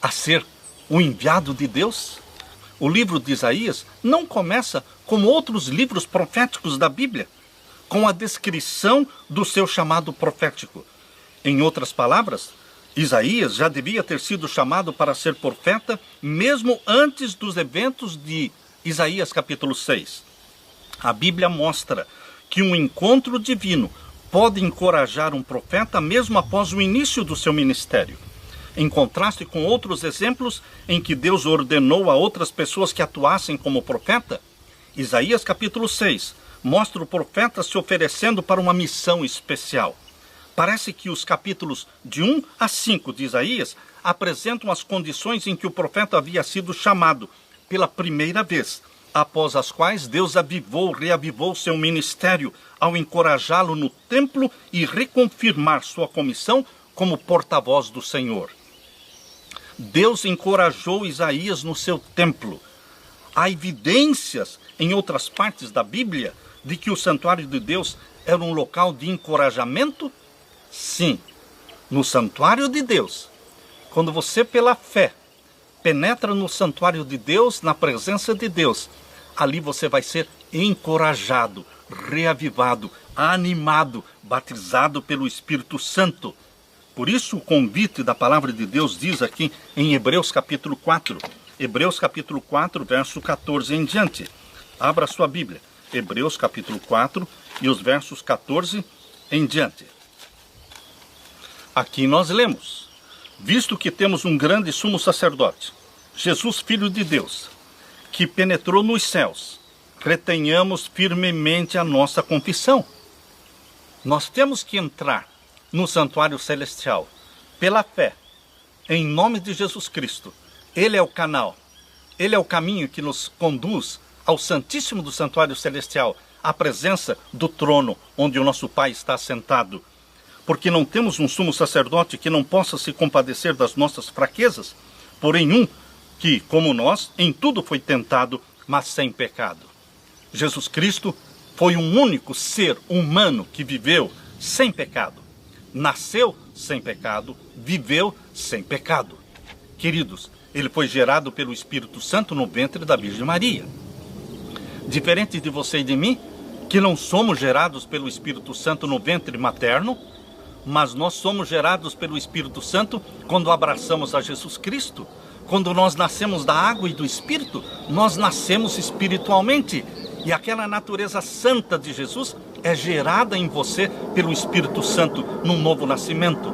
a ser o enviado de Deus? O livro de Isaías não começa como outros livros proféticos da Bíblia, com a descrição do seu chamado profético. Em outras palavras, Isaías já devia ter sido chamado para ser profeta mesmo antes dos eventos de Isaías capítulo 6. A Bíblia mostra que um encontro divino pode encorajar um profeta mesmo após o início do seu ministério. Em contraste com outros exemplos em que Deus ordenou a outras pessoas que atuassem como profeta, Isaías capítulo 6 mostra o profeta se oferecendo para uma missão especial. Parece que os capítulos de 1 a 5 de Isaías apresentam as condições em que o profeta havia sido chamado pela primeira vez, após as quais Deus reavivou seu ministério ao encorajá-lo no templo e reconfirmar sua comissão como porta-voz do Senhor. Deus encorajou Isaías no seu templo. Há evidências em outras partes da Bíblia de que o santuário de Deus era um local de encorajamento? Sim, no santuário de Deus, quando você pela fé penetra no santuário de Deus, na presença de Deus, ali você vai ser encorajado, reavivado, animado, batizado pelo Espírito Santo. Por isso o convite da palavra de Deus diz aqui em Hebreus capítulo 4. Hebreus capítulo 4, verso 14 em diante. Abra sua Bíblia. Hebreus capítulo 4 e os versos 14 em diante. Aqui nós lemos: visto que temos um grande sumo sacerdote, Jesus, Filho de Deus, que penetrou nos céus, retenhamos firmemente a nossa confissão. Nós temos que entrar no santuário celestial pela fé, em nome de Jesus Cristo. Ele é o canal, ele é o caminho que nos conduz ao Santíssimo do Santuário Celestial, à presença do trono onde o nosso Pai está assentado. Porque não temos um sumo sacerdote que não possa se compadecer das nossas fraquezas, porém um que, como nós, em tudo foi tentado, mas sem pecado. Jesus Cristo foi um único ser humano que viveu sem pecado. Nasceu sem pecado, viveu sem pecado. Queridos, ele foi gerado pelo Espírito Santo no ventre da Virgem Maria. Diferente de você e de mim, que não somos gerados pelo Espírito Santo no ventre materno, mas nós somos gerados pelo Espírito Santo quando abraçamos a Jesus Cristo. Quando nós nascemos da água e do Espírito, nós nascemos espiritualmente. E aquela natureza santa de Jesus é gerada em você pelo Espírito Santo num novo nascimento.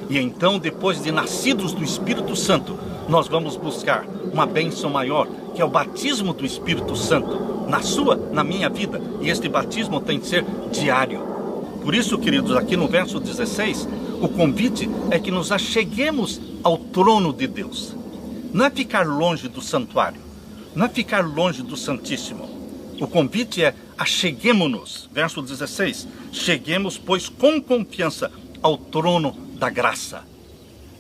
E então, depois de nascidos do Espírito Santo, nós vamos buscar uma bênção maior, que é o batismo do Espírito Santo, na sua, na minha vida. E este batismo tem que ser diário. Por isso, queridos, aqui no verso 16, o convite é que nos acheguemos ao trono de Deus. Não é ficar longe do santuário, não é ficar longe do Santíssimo. O convite é: acheguemo-nos. Verso 16, cheguemos, pois, com confiança ao trono da graça.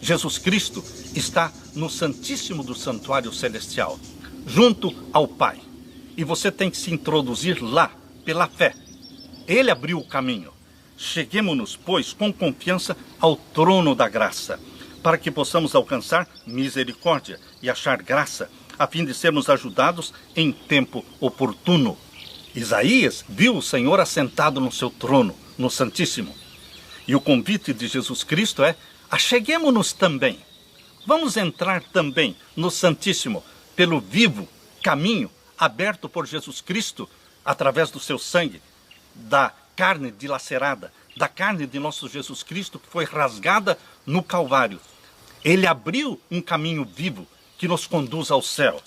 Jesus Cristo está no Santíssimo do Santuário Celestial, junto ao Pai. E você tem que se introduzir lá, pela fé. Ele abriu o caminho. Cheguemo-nos, pois, com confiança ao trono da graça, para que possamos alcançar misericórdia e achar graça, a fim de sermos ajudados em tempo oportuno. Isaías viu o Senhor assentado no seu trono, no Santíssimo. E o convite de Jesus Cristo é: acheguemo-nos também. Vamos entrar também no Santíssimo, pelo vivo caminho aberto por Jesus Cristo, através do seu sangue, da carne dilacerada, da carne de nosso Jesus Cristo, que foi rasgada no Calvário. Ele abriu um caminho vivo que nos conduz ao céu.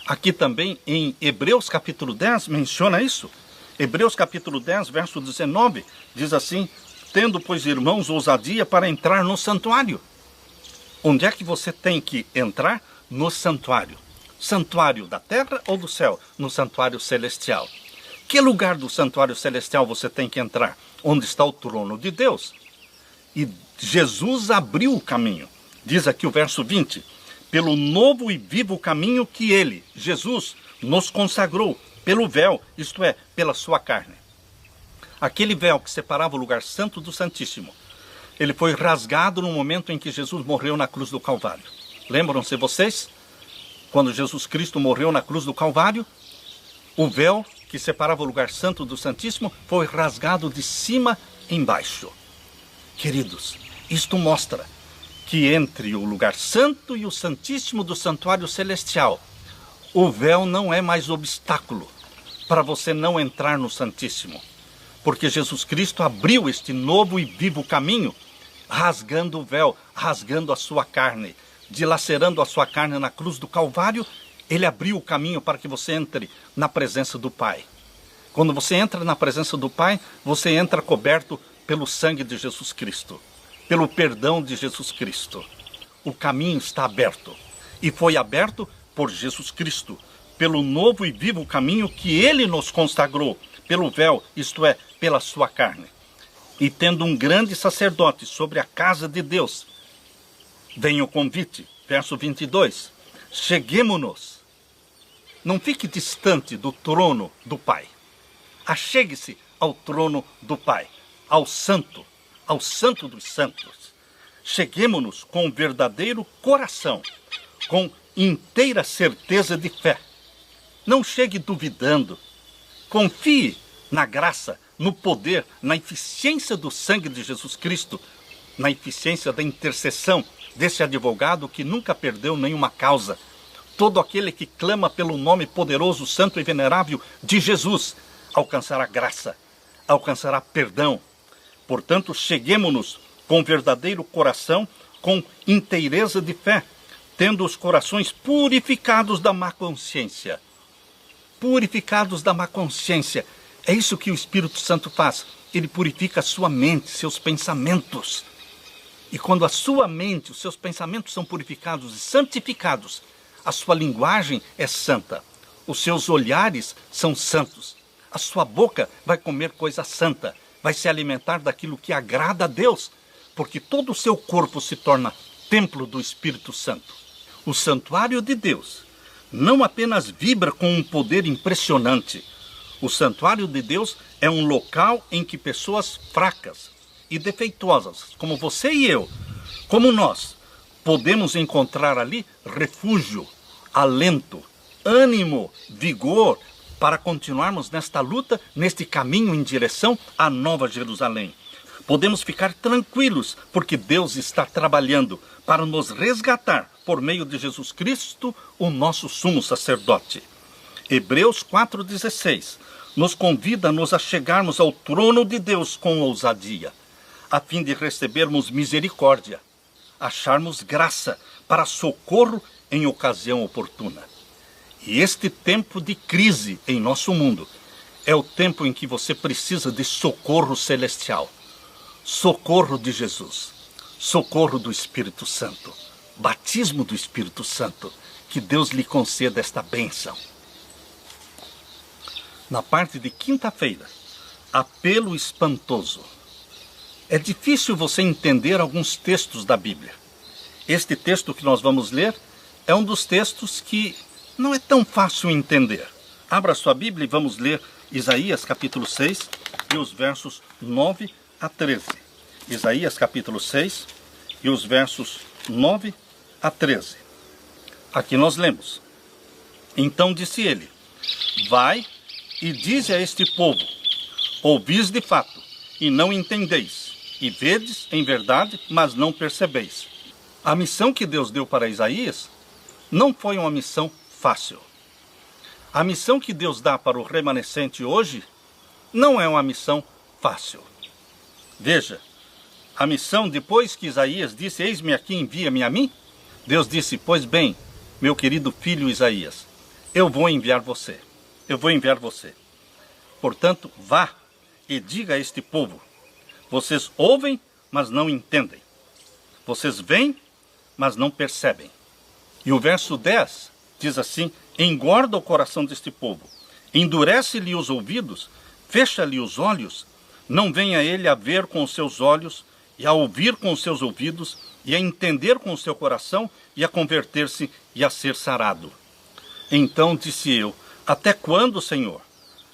Aqui também em Hebreus capítulo 10 menciona isso. Hebreus capítulo 10, verso 19, diz assim: tendo, pois, irmãos, ousadia para entrar no santuário. Onde é que você tem que entrar? No santuário. Santuário da terra ou do céu? No santuário celestial. Que lugar do santuário celestial você tem que entrar? Onde está o trono de Deus. E Jesus abriu o caminho. Diz aqui o verso 20: pelo novo e vivo caminho que ele, Jesus, nos consagrou, pelo véu, isto é, pela sua carne. Aquele véu que separava o lugar santo do Santíssimo, ele foi rasgado no momento em que Jesus morreu na cruz do Calvário. Lembram-se vocês? Quando Jesus Cristo morreu na cruz do Calvário, o véu que separava o lugar santo do Santíssimo foi rasgado de cima embaixo. Queridos, isto mostra que entre o lugar santo e o Santíssimo do Santuário Celestial, o véu não é mais obstáculo para você não entrar no Santíssimo. Porque Jesus Cristo abriu este novo e vivo caminho, rasgando o véu, rasgando a sua carne, dilacerando a sua carne na cruz do Calvário. Ele abriu o caminho para que você entre na presença do Pai. Quando você entra na presença do Pai, você entra coberto pelo sangue de Jesus Cristo, pelo perdão de Jesus Cristo. O caminho está aberto. E foi aberto por Jesus Cristo, pelo novo e vivo caminho que Ele nos consagrou, pelo véu, isto é, pela sua carne. E tendo um grande sacerdote sobre a casa de Deus, vem o convite, verso 22. Cheguemo-nos. Não fique distante do trono do Pai. Achegue-se ao trono do Pai, ao Santo dos Santos. Cheguemo-nos com verdadeiro coração, com inteira certeza de fé. Não chegue duvidando. Confie na graça, no poder, na eficiência do sangue de Jesus Cristo, na eficiência da intercessão desse advogado que nunca perdeu nenhuma causa. Todo aquele que clama pelo nome poderoso, santo e venerável de Jesus alcançará graça, alcançará perdão. Portanto, cheguemo-nos com verdadeiro coração, com inteireza de fé, tendo os corações purificados da má consciência. Purificados da má consciência. É isso que o Espírito Santo faz. Ele purifica a sua mente, seus pensamentos. E quando a sua mente, os seus pensamentos são purificados e santificados, a sua linguagem é santa, os seus olhares são santos, a sua boca vai comer coisa santa, vai se alimentar daquilo que agrada a Deus, porque todo o seu corpo se torna templo do Espírito Santo. O santuário de Deus não apenas vibra com um poder impressionante. O santuário de Deus é um local em que pessoas fracas e defeituosas, como você e eu, como nós, podemos encontrar ali refúgio, alento, ânimo, vigor, para continuarmos nesta luta, neste caminho em direção à Nova Jerusalém. Podemos ficar tranquilos, porque Deus está trabalhando para nos resgatar por meio de Jesus Cristo, o nosso sumo sacerdote. Hebreus 4,16 nos convida a nos achegarmos ao trono de Deus com ousadia, a fim de recebermos misericórdia, acharmos graça para socorro em ocasião oportuna. E este tempo de crise em nosso mundo é o tempo em que você precisa de socorro celestial, socorro de Jesus, socorro do Espírito Santo, batismo do Espírito Santo, que Deus lhe conceda esta bênção. Na parte de quinta-feira, apelo espantoso. É difícil você entender alguns textos da Bíblia. Este texto que nós vamos ler é um dos textos que não é tão fácil entender. Abra sua Bíblia e vamos ler Isaías capítulo 6 e os versos 9 a 13. Isaías capítulo 6 e os versos 9 a 13. Aqui nós lemos: Então disse ele: Vai e dize a este povo: Ouvis de fato, e não entendeis, e vedes em verdade, mas não percebeis. A missão que Deus deu para Isaías não foi uma missão fácil. A missão que Deus dá para o remanescente hoje não é uma missão fácil. Veja, a missão, depois que Isaías disse: Eis-me aqui, envia-me a mim, Deus disse: Pois bem, meu querido filho Isaías, eu vou enviar você. Eu vou enviar você. Portanto, vá e diga a este povo: vocês ouvem, mas não entendem. Vocês veem, mas não percebem. E o verso 10 diz assim: engorda o coração deste povo, endurece-lhe os ouvidos, fecha-lhe os olhos, não venha ele a ver com os seus olhos, e a ouvir com os seus ouvidos, e a entender com o seu coração, e a converter-se e a ser sarado. Então disse eu: até quando, Senhor?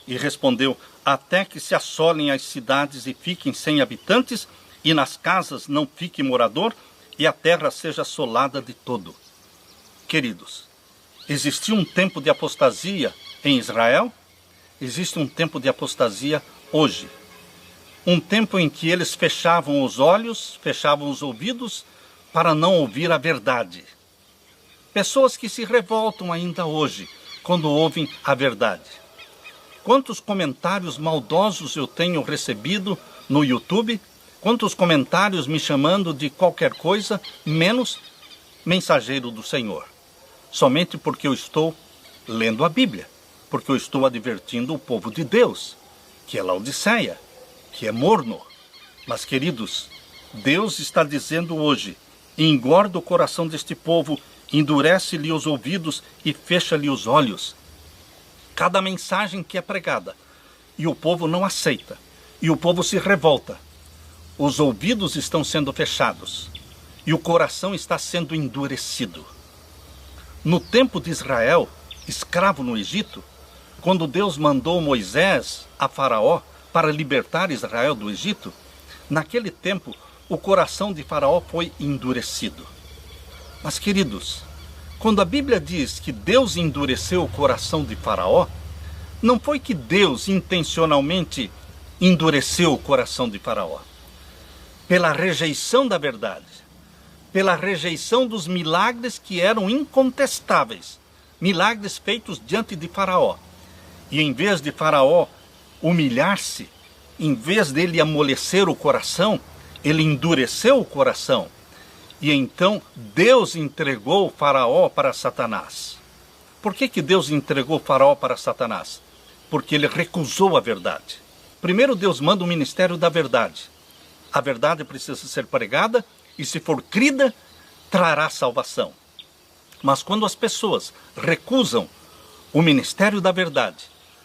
E respondeu: até que se assolem as cidades e fiquem sem habitantes, e nas casas não fique morador, e a terra seja assolada de todo. Queridos, existia um tempo de apostasia em Israel, existe um tempo de apostasia hoje. Um tempo em que eles fechavam os olhos, fechavam os ouvidos, para não ouvir a verdade. Pessoas que se revoltam ainda hoje, quando ouvem a verdade. Quantos comentários maldosos eu tenho recebido no YouTube, quantos comentários me chamando de qualquer coisa, menos mensageiro do Senhor. Somente porque eu estou lendo a Bíblia, porque eu estou advertindo o povo de Deus, que é Laodiceia, que é morno. Mas, queridos, Deus está dizendo hoje: engorda o coração deste povo, endurece-lhe os ouvidos e fecha-lhe os olhos. Cada mensagem que é pregada, e o povo não aceita, e o povo se revolta. Os ouvidos estão sendo fechados, e o coração está sendo endurecido. No tempo de Israel, escravo no Egito, quando Deus mandou Moisés a Faraó para libertar Israel do Egito, naquele tempo o coração de Faraó foi endurecido. Mas, queridos, Quando a Bíblia diz que Deus endureceu o coração de Faraó, não foi que Deus intencionalmente endureceu o coração de Faraó. Pela rejeição da verdade, pela rejeição dos milagres que eram incontestáveis, milagres feitos diante de Faraó. E em vez de Faraó humilhar-se, em vez dele amolecer o coração, ele endureceu o coração. E então Deus entregou o Faraó para Satanás. Por que Deus entregou o Faraó para Satanás? Porque ele recusou a verdade. Primeiro Deus manda o ministério da verdade. A verdade precisa ser pregada e, se for crida, trará salvação. Mas quando as pessoas recusam o ministério da verdade,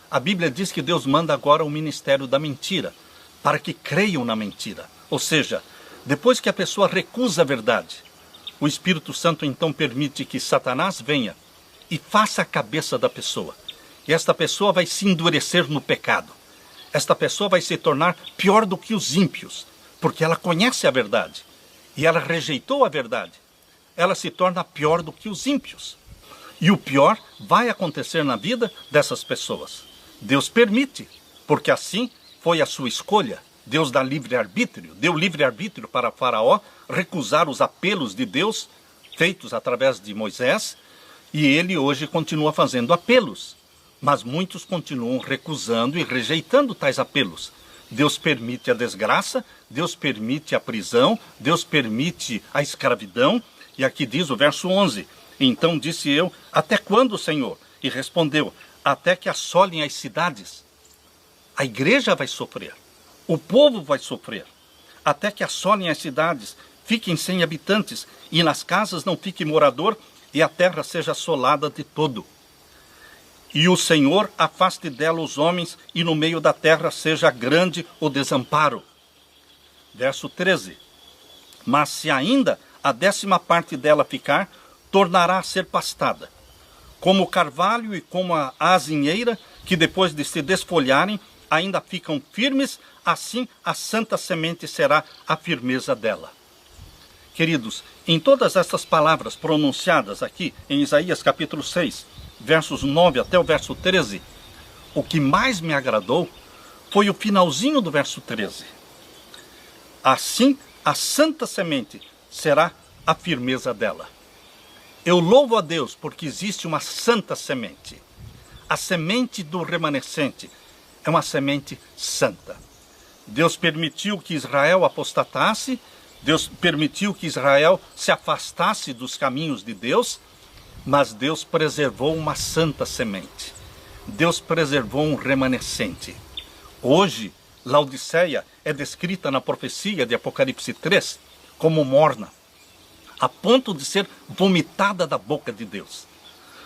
a Bíblia diz que Deus manda agora o ministério da mentira, para que creiam na mentira. Ou seja, depois que a pessoa recusa a verdade, o Espírito Santo então permite que Satanás venha e faça a cabeça da pessoa. E esta pessoa vai se endurecer no pecado. Esta pessoa vai se tornar pior do que os ímpios, porque ela conhece a verdade e ela rejeitou a verdade. Ela se torna pior do que os ímpios. E o pior vai acontecer na vida dessas pessoas. Deus permite, porque assim foi a sua escolha. Deus dá livre-arbítrio, deu livre-arbítrio para Faraó recusar os apelos de Deus feitos através de Moisés, e ele hoje continua fazendo apelos. Mas muitos continuam recusando e rejeitando tais apelos. Deus permite a desgraça, Deus permite a prisão, Deus permite a escravidão. E aqui diz o verso 11, então disse eu, até quando, Senhor? E respondeu, até que assolem as cidades. A igreja vai sofrer, o povo vai sofrer, até que assolem as cidades, fiquem sem habitantes, e nas casas não fique morador, e a terra seja assolada de todo. E o Senhor afaste dela os homens, e no meio da terra seja grande o desamparo. Verso 13. Mas se ainda a 10ª parte dela ficar, tornará a ser pastada, como o carvalho e como a azinheira, que depois de se desfolharem, ainda ficam firmes, assim a santa semente será a firmeza dela. Queridos, em todas essas palavras pronunciadas aqui em Isaías capítulo 6, versos 9 até o verso 13, o que mais me agradou foi o finalzinho do verso 13. Assim a santa semente será a firmeza dela. Eu louvo a Deus porque existe uma santa semente. A semente do remanescente é uma semente santa. Deus permitiu que Israel apostatasse, Deus permitiu que Israel se afastasse dos caminhos de Deus, mas Deus preservou uma santa semente. Deus preservou um remanescente. Hoje, Laodiceia é descrita na profecia de Apocalipse 3 como morna, a ponto de ser vomitada da boca de Deus.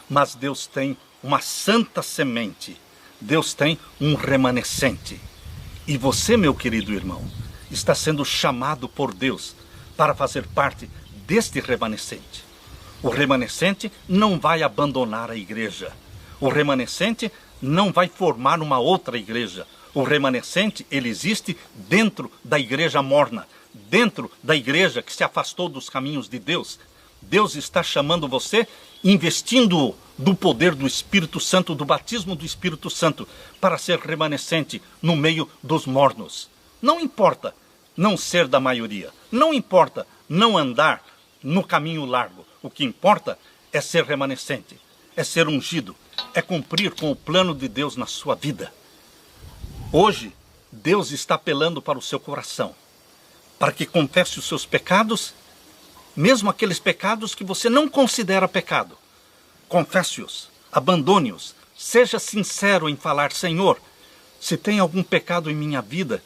Mas Deus tem uma santa semente, Deus tem um remanescente. E você, meu querido irmão, está sendo chamado por Deus para fazer parte deste remanescente. O remanescente não vai abandonar a igreja. O remanescente não vai formar uma outra igreja. O remanescente, ele existe dentro da igreja morna, dentro da igreja que se afastou dos caminhos de Deus. Deus está chamando você, investindo do poder do Espírito Santo, do batismo do Espírito Santo, para ser remanescente no meio dos mornos. Não importa não ser da maioria, não importa não andar no caminho largo. O que importa é ser remanescente, é ser ungido, é cumprir com o plano de Deus na sua vida. Hoje, Deus está apelando para o seu coração, para que confesse os seus pecados, mesmo aqueles pecados que você não considera pecado. Confesse-os, abandone-os, seja sincero em falar, Senhor, se tem algum pecado em minha vida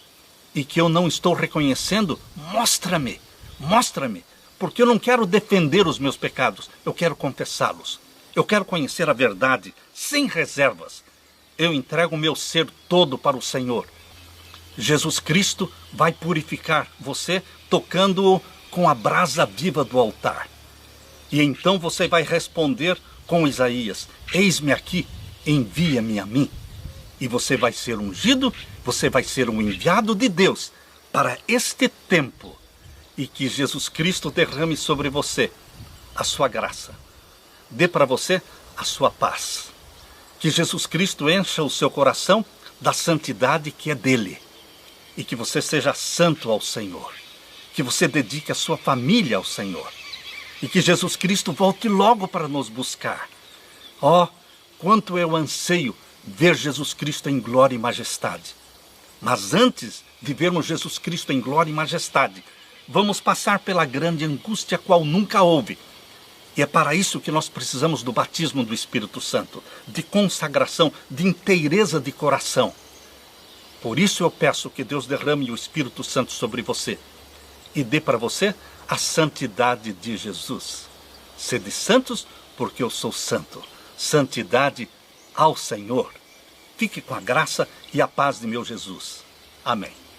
e que eu não estou reconhecendo, mostra-me, porque eu não quero defender os meus pecados, eu quero confessá-los. Eu quero conhecer a verdade, sem reservas. Eu entrego o meu ser todo para o Senhor. Jesus Cristo vai purificar você, tocando-o com a brasa viva do altar. E então você vai responder com Isaías, eis-me aqui, envia-me a mim. E você vai ser ungido, você vai ser um enviado de Deus para este tempo. E que Jesus Cristo derrame sobre você a sua graça, dê para você a sua paz. Que Jesus Cristo encha o seu coração da santidade que é dele. E que você seja santo ao Senhor. Que você dedique a sua família ao Senhor. E que Jesus Cristo volte logo para nos buscar. Oh, quanto eu anseio ver Jesus Cristo em glória e majestade. Mas antes de vermos Jesus Cristo em glória e majestade, vamos passar pela grande angústia qual nunca houve. E é para isso que nós precisamos do batismo do Espírito Santo, de consagração, de inteireza de coração. Por isso eu peço que Deus derrame o Espírito Santo sobre você e dê para você a santidade de Jesus. Sede santos, porque eu sou santo. Santidade ao Senhor. Fique com a graça e a paz de meu Jesus. Amém.